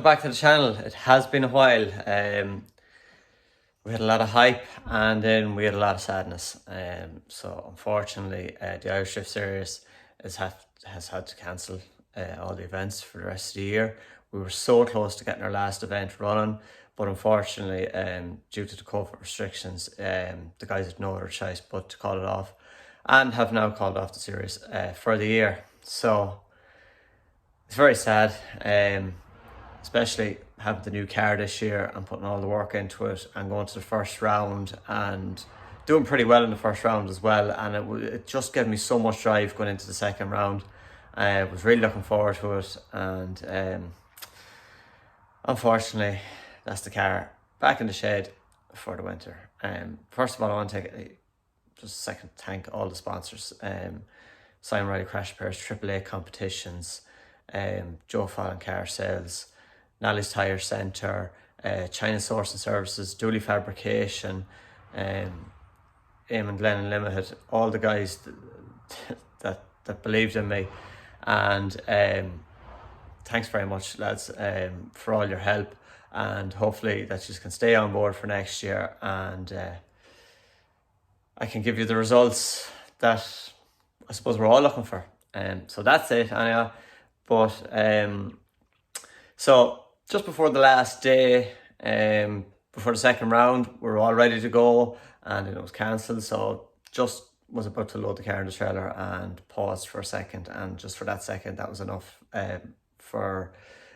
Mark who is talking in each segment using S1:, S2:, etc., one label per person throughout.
S1: welcome back to the channel. It has been a while. We had a lot of hype and then we had a lot of sadness. So unfortunately, the Irish Drift Series has had to cancel all the events for the rest of the year. We were so close to getting our last event running, but unfortunately, due to the COVID restrictions, the guys had no other choice but to call it off, and have now called off the series for the year. So it's very sad, especially having the new car this year and putting all the work into it and going to the first round and doing pretty well in the first round as well. And it just gave me so much drive going into the second round. I was really looking forward to it, and unfortunately, that's the car back in the shed for the winter. First of all, I want to take just a second to thank all the sponsors. Simon Riley Crash Repairs, AAA Competitions, Joe Fallon Car Sales, Nally's Tyre Centre, China Sourcing Services, Dooley Fabrication, Eamon Glennon Limited, all the guys that believed in me. And thanks very much, lads, for all your help, and hopefully that you can stay on board for next year, and I can give you the results that I suppose we're all looking for. So that's it anyhow. But so just before the last day, before the second round, we were all ready to go, and then it was cancelled. So just was about to load the car in the trailer and paused for a second, and just for that second, that was enough for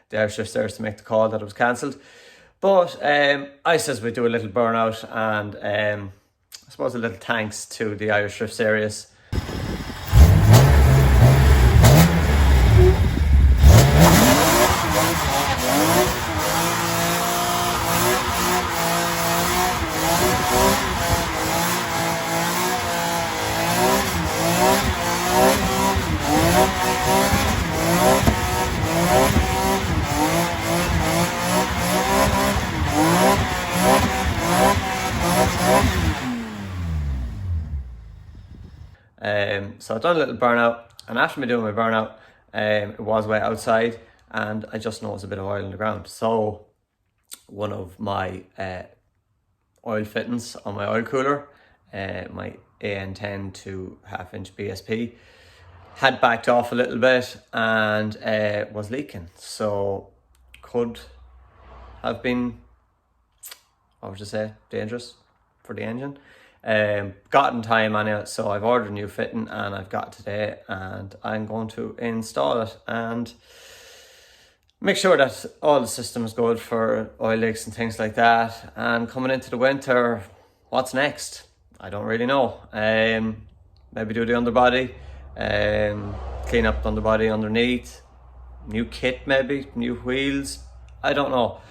S1: the Irish Drift Series to make the call that it was cancelled. But I says we do a little burnout, and I suppose a little thanks to the Irish Drift Series. So I've done a little burnout, and after me doing my burnout, it was way outside, and I just noticed a bit of oil on the ground. So one of my oil fittings on my oil cooler, my AN10 to 1/2 inch BSP, had backed off a little bit and was leaking. So could have been, what would you say, dangerous for the engine. Got in time on it, so I've ordered a new fitting and I've got it today, and I'm going to install it and make sure that all the system is good for oil leaks and things like that. And coming into the winter, what's next? I don't really know. Maybe do the underbody, clean up the underbody underneath, new kit maybe, new wheels, I don't know.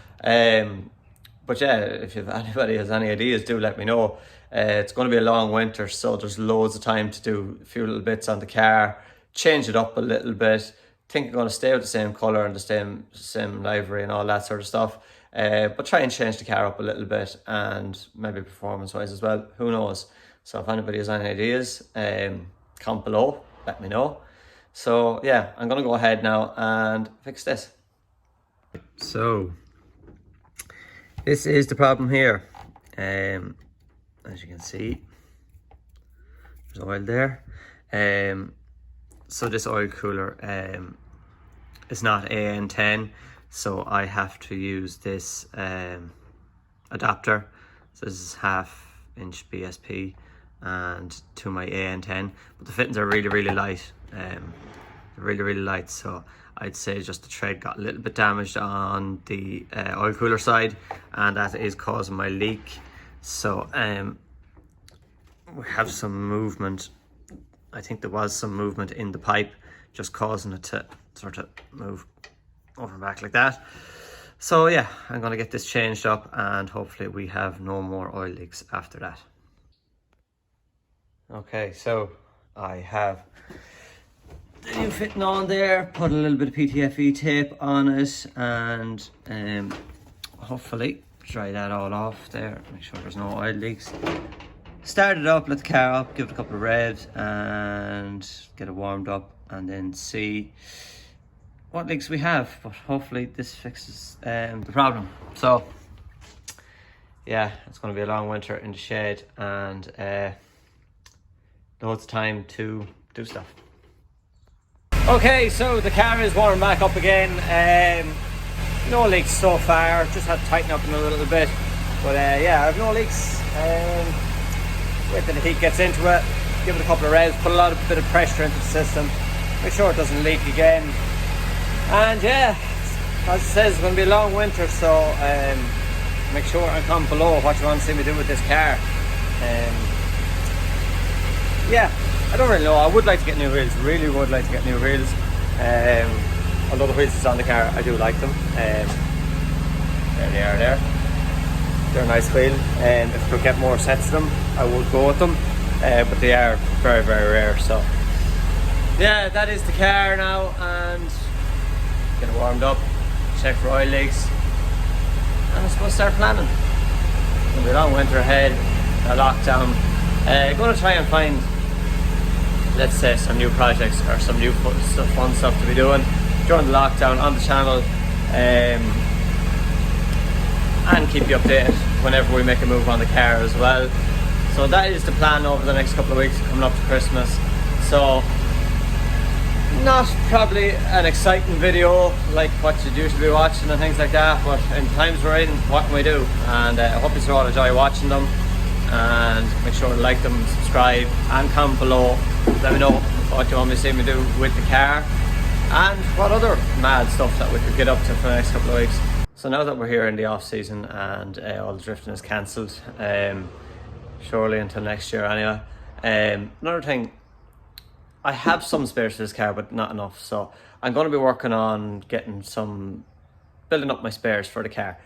S1: But yeah, if anybody has any ideas, do let me know. It's going to be a long winter, so there's loads of time to do a few little bits on the car, change it up a little bit. Think I'm going to stay with the same colour and the same livery and all that sort of stuff. But try and change the car up a little bit, and maybe performance wise as well, who knows. So if anybody has any ideas, comment below, let me know. So yeah, I'm going to go ahead now and fix this. So this is the problem here. As you can see, there's oil there. So this oil cooler is not AN10, so I have to use this adapter. So this is 1/2 inch BSP and to my AN10, but the fittings are really light. They're really light, so I'd say just the thread got a little bit damaged on the oil cooler side, and that is causing my leak. So we have some movement. I think there was some movement in the pipe, just causing it to sort of move over and back like that. So yeah, I'm going to get this changed up, and hopefully we have no more oil leaks after that. Okay, so I have the new fitting on there, put a little bit of PTFE tape on it, and hopefully dry that all off there, make sure there's no oil leaks. Start it up, let the car up, give it a couple of revs and get it warmed up, and then see what leaks we have, but hopefully this fixes the problem. So yeah, it's going to be a long winter in the shade, and loads of time to do stuff. Okay, so the car is warming back up again. No leaks so far, just had to tighten up in a little bit, but yeah, I have no leaks. Wait till the heat gets into it, give it a couple of revs, put a bit of pressure into the system, make sure it doesn't leak again. And yeah, as it says, it's going to be a long winter, so make sure and comment below what you want to see me do with this car. Yeah, I don't really know. I would like to get new wheels, really would like to get new wheels. Although the wheels that's on the car, I do like them. There they are there. They're a nice wheel, and if I could get more sets of them, I would go with them. But they are very, very rare, so yeah, that is the car now, and get it warmed up, check for oil leaks, and I suppose start planning. It's going to be a long winter ahead, a lockdown. Going to try and find, let's say, some new projects or some new fun stuff to be doing during the lockdown on the channel, and keep you updated whenever we make a move on the car as well. So that is the plan over the next couple of weeks coming up to Christmas. So not probably an exciting video like what you'd usually be watching and things like that, but in times we're in, what can we do? And I hope you all enjoy watching them, and make sure to like them, subscribe, and comment below. Let me know what you want me to see me do with the car, and what other mad stuff that we could get up to for the next couple of weeks. So now that we're here in the off season and all the drifting is cancelled, surely until next year anyway. Another thing, I have some spares for this car, but not enough, so I'm going to be working on building up my spares for the car.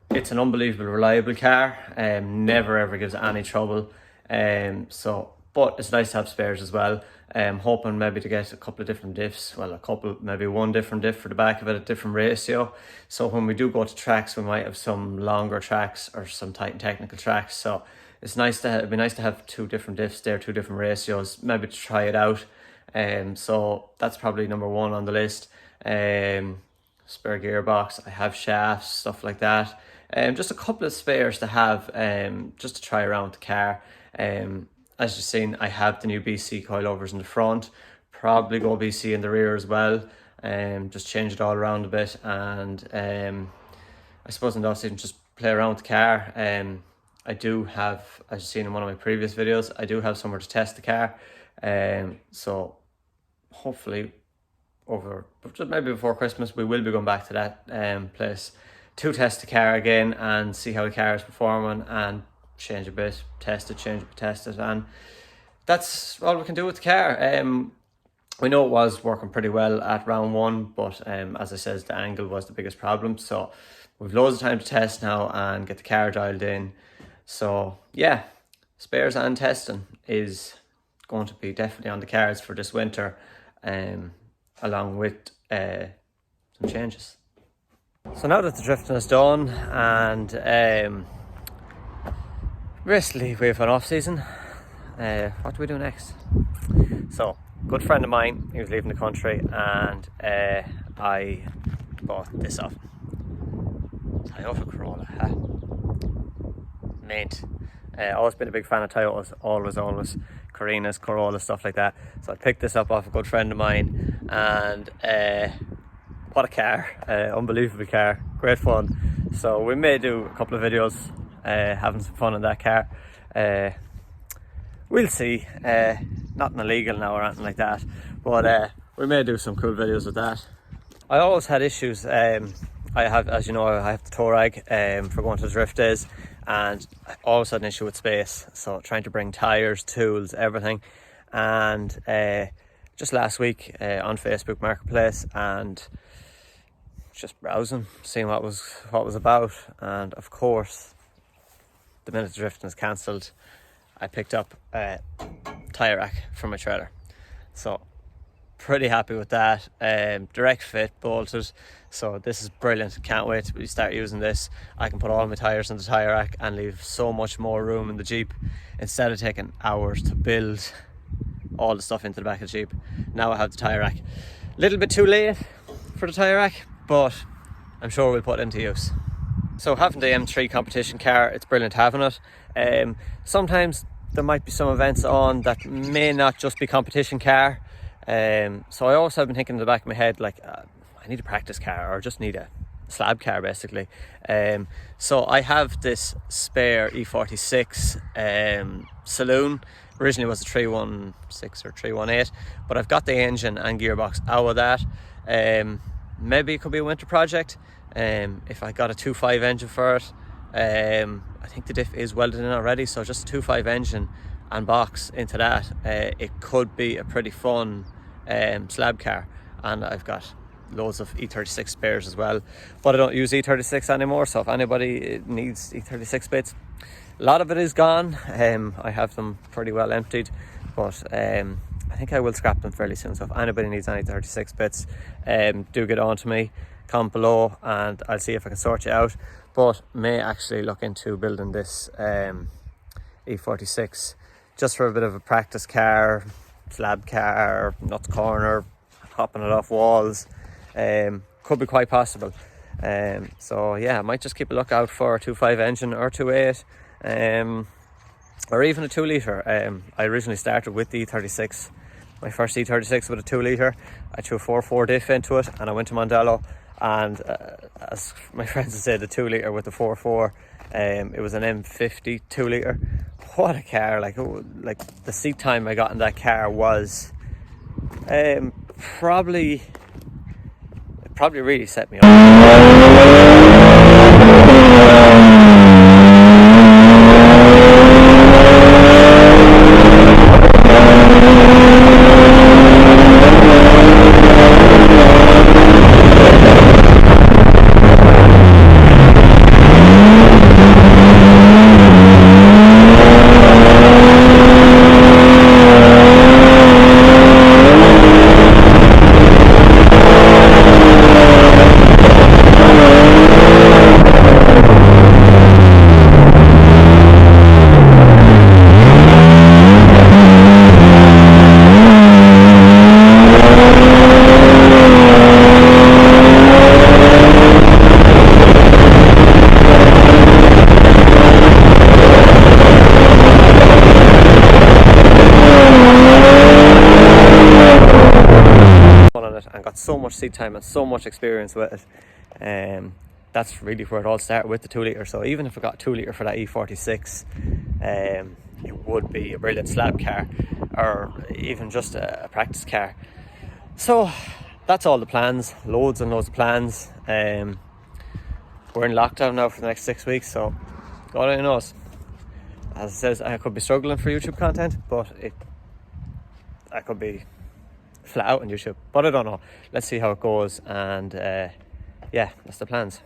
S1: It's an unbelievable reliable car, never ever gives any trouble, but it's nice to have spares as well. Hoping maybe to get a couple of different diffs, well, maybe one different diff for the back of it, a different ratio, so when we do go to tracks, we might have some longer tracks or some tight and technical tracks. So it's nice to it'd be nice to have two different diffs there, two different ratios, maybe to try it out. So that's probably number one on the list. Spare gearbox, I have shafts, stuff like that. Just a couple of spares to have, just to try around the car. As you've seen, I have the new BC coilovers in the front, probably go BC in the rear as well. Just change it all around a bit, and I suppose in the off-season just play around with the car. I do have, as you've seen in one of my previous videos, I do have somewhere to test the car. So hopefully just maybe before Christmas, we will be going back to that place to test the car again and see how the car is performing, and change a bit, test it, and that's all we can do with the car. We know it was working pretty well at round one, but as I said, the angle was the biggest problem. So we've loads of time to test now and get the car dialed in. So yeah, spares and testing is going to be definitely on the cards for this winter, along with some changes. So now that the drifting is done, and basically we have an off season, what do we do next? So good friend of mine, he was leaving the country, and I bought this off Toyota Corolla, mint. Always been a big fan of Toyotas, always Carinas, Corolla, stuff like that. So I picked this up off a good friend of mine, and what a car, unbelievable car, great fun. So we may do a couple of videos having some fun in that car. We'll see, nothing illegal now or anything like that, but we may do some cool videos with that. I always had issues. I have, as you know, I have the tow rag for going to the drift days, and I always had an issue with space, so trying to bring tires, tools, everything. And just last week on Facebook Marketplace, and just browsing, seeing what was about, and of course, the minute the drifting is cancelled, I picked up a tyre rack for my trailer. So pretty happy with that. Direct fit, bolted, so this is brilliant. Can't wait to start using this. I can put all my tyres in the tyre rack and leave so much more room in the Jeep, instead of taking hours to build all the stuff into the back of the Jeep. Now I have the tyre rack. A little bit too late for the tyre rack, but I'm sure we'll put it into use. So having the M3 competition car, it's brilliant having it. Sometimes there might be some events on that may not just be competition car. So I always have been thinking in the back of my head, like, I need a practice car, or just need a slab car basically. So I have this spare E46 saloon. Originally was a 316 or 318, but I've got the engine and gearbox out of that. Maybe it could be a winter project. If I got a 2.5 engine for it, I think the diff is welded in already, so just a 2.5 engine and box into that, it could be a pretty fun slab car. And I've got loads of E36 spares as well, but I don't use E36 anymore, so if anybody needs E36 bits, a lot of it is gone. I have them pretty well emptied, but I think I will scrap them fairly soon. So if anybody needs any 36 bits, do get on to me, comment below, and I'll see if I can sort you out. But may actually look into building this E46 just for a bit of a practice car, slab car, nuts corner, hopping it off walls. Could be quite possible. So yeah, I might just keep a lookout for a 2.5 engine or 2.8, or even a 2 litre. I originally started with the E36, my first E36 with a 2 litre. I threw a 4.4 diff into it, and I went to Mondello, and as my friends would say, the 2 litre with the 4.4, it was an M50 2 litre. What a car! Like the seat time I got in that car was probably really set me up. And got so much seat time and so much experience with it. That's really where it all started, with the 2 litre. So even if I got a 2 litre for that E46, it would be a brilliant slab car, or even just a practice car. So that's all the plans, loads and loads of plans. We're in lockdown now for the next 6 weeks, so God only knows. As it says, I could be struggling for YouTube content, but I could be flat out on YouTube, but I don't know. Let's see how it goes, and yeah, that's the plans.